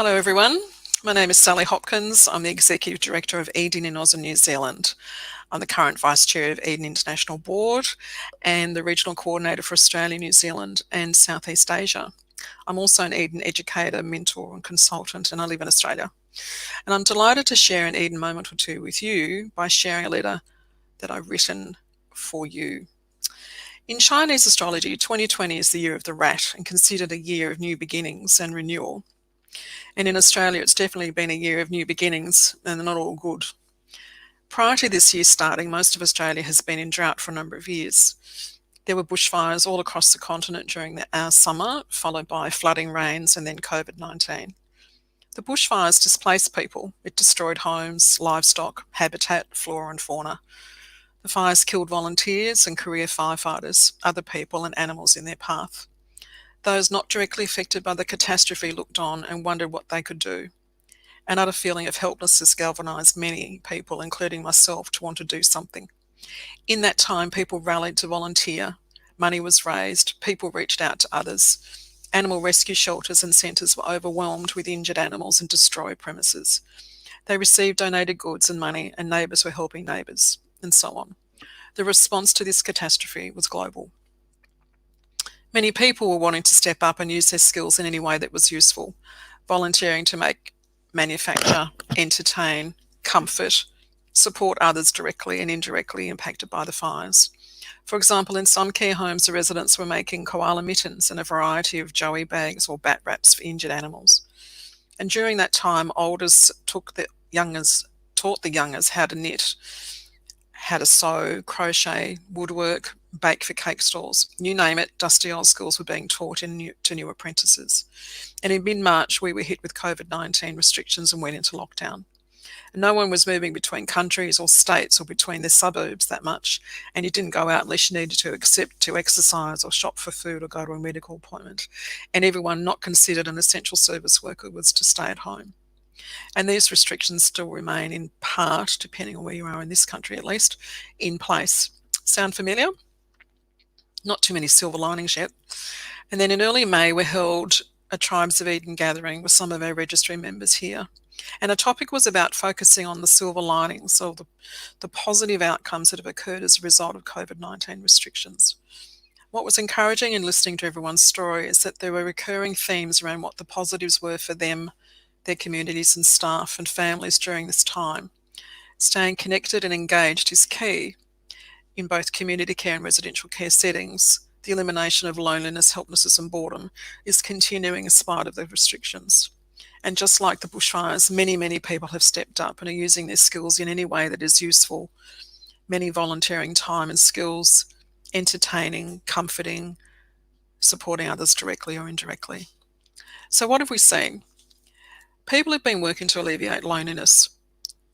Hello everyone, my name is Sally Hopkins. I'm the Executive Director of Eden in Oz and New Zealand. I'm the current Vice Chair of Eden International Board and the Regional Coordinator for Australia, New Zealand and Southeast Asia. I'm also an Eden educator, mentor and consultant, and I live in Australia. And I'm delighted to share an Eden moment or two with you by sharing a letter that I've written for you. In Chinese astrology, 2020 is the year of the rat and considered a year of new beginnings and renewal. And in Australia, it's definitely been a year of new beginnings, and they're not all good. Prior to this year starting, most of Australia has been in drought for a number of years. There were bushfires all across the continent during our summer, followed by flooding rains and then COVID-19. The bushfires displaced people. It destroyed homes, livestock, habitat, flora and fauna. The fires killed volunteers and career firefighters, other people and animals in their path. Those not directly affected by the catastrophe looked on and wondered what they could do. An utter feeling of helplessness galvanised many people, including myself, to want to do something. In that time, people rallied to volunteer, money was raised, people reached out to others. Animal rescue shelters and centres were overwhelmed with injured animals and destroyed premises. They received donated goods and money, and neighbours were helping neighbours, and so on. The response to this catastrophe was global. Many people were wanting to step up and use their skills in any way that was useful, volunteering to make, manufacture, entertain, comfort, support others directly and indirectly impacted by the fires. For example, in some care homes, the residents were making koala mittens and a variety of joey bags or bat wraps for injured animals. And during that time, elders taught the youngers how to knit, how to sew, crochet, woodwork, bake for cake stalls. You name it, dusty old skills were being taught to new apprentices. And in mid-March, we were hit with COVID-19 restrictions and went into lockdown. And no one was moving between countries or states or between their suburbs that much. And you didn't go out unless you needed to, except to exercise or shop for food or go to a medical appointment. And everyone not considered an essential service worker was to stay at home. And these restrictions still remain in part, depending on where you are in this country at least, in place. Sound familiar? Not too many silver linings yet. And then in early May, we held a Tribes of Eden gathering with some of our registry members here. And a topic was about focusing on the silver linings, or the positive outcomes that have occurred as a result of COVID-19 restrictions. What was encouraging in listening to everyone's story is that there were recurring themes around what the positives were for them, their communities and staff and families during this time. Staying connected and engaged is key in both community care and residential care settings. The elimination of loneliness, helplessness and boredom is continuing in spite of the restrictions. And just like the bushfires, many people have stepped up and are using their skills in any way that is useful. Many volunteering time and skills, entertaining, comforting, supporting others directly or indirectly. So what have we seen? People have been working to alleviate loneliness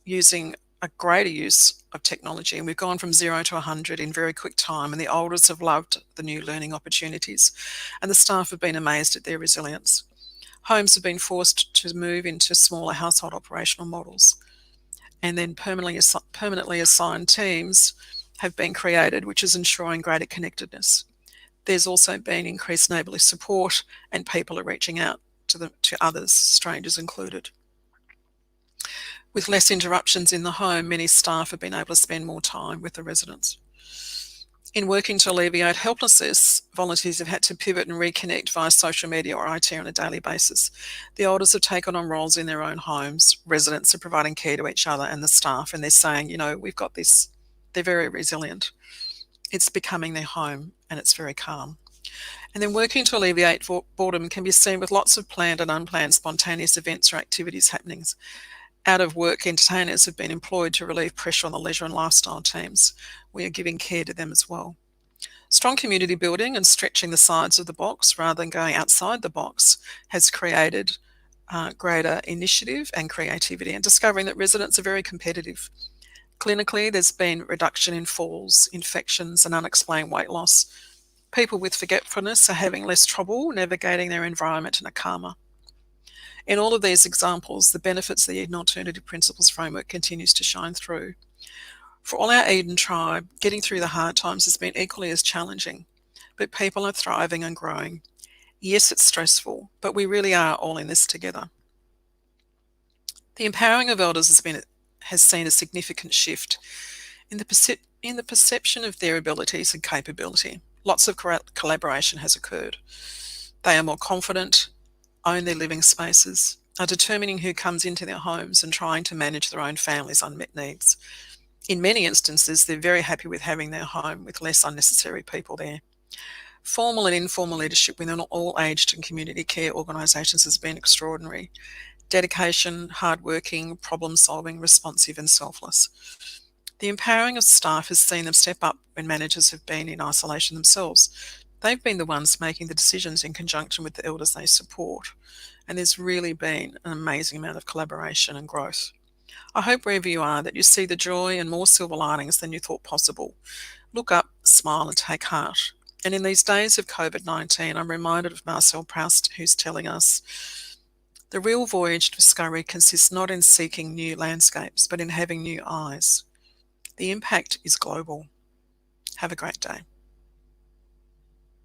using a greater use of technology, and we've gone from 0 to 100 in very quick time, and the elders have loved the new learning opportunities, and the staff have been amazed at their resilience. Homes have been forced to move into smaller household operational models, and then permanently assigned teams have been created, which is ensuring greater connectedness. There's also been increased neighbourly support, and people are reaching out to others, strangers included. With less interruptions in the home, many staff have been able to spend more time with the residents. In working to alleviate helplessness, volunteers have had to pivot and reconnect via social media or IT on a daily basis. The elders have taken on roles in their own homes. Residents are providing care to each other and the staff, and they're saying, we've got this. They're very resilient. It's becoming their home, and it's very calm. And then working to alleviate boredom can be seen with lots of planned and unplanned spontaneous events or activities happening. Out-of-work entertainers have been employed to relieve pressure on the leisure and lifestyle teams. We are giving care to them as well. Strong community building and stretching the sides of the box rather than going outside the box has created greater initiative and creativity, and discovering that residents are very competitive. Clinically, there's been reduction in falls, infections and unexplained weight loss. People with forgetfulness are having less trouble navigating their environment and are calmer. In all of these examples, the benefits of the Eden Alternative Principles framework continues to shine through. For all our Eden tribe, getting through the hard times has been equally as challenging, but people are thriving and growing. Yes, it's stressful, but we really are all in this together. The empowering of elders has seen a significant shift in the perception of their abilities and capability. Lots of collaboration has occurred. They are more confident, own their living spaces, are determining who comes into their homes and trying to manage their own family's unmet needs. In many instances, they're very happy with having their home with less unnecessary people there. Formal and informal leadership within all aged and community care organisations has been extraordinary. Dedication, hardworking, problem-solving, responsive and selfless. The empowering of staff has seen them step up when managers have been in isolation themselves. They've been the ones making the decisions in conjunction with the elders they support, and there's really been an amazing amount of collaboration and growth. I hope wherever you are that you see the joy and more silver linings than you thought possible. Look up, smile and take heart. And in these days of COVID-19, I'm reminded of Marcel Proust, who's telling us, the real voyage to discovery consists not in seeking new landscapes, but in having new eyes. The impact is global. Have a great day.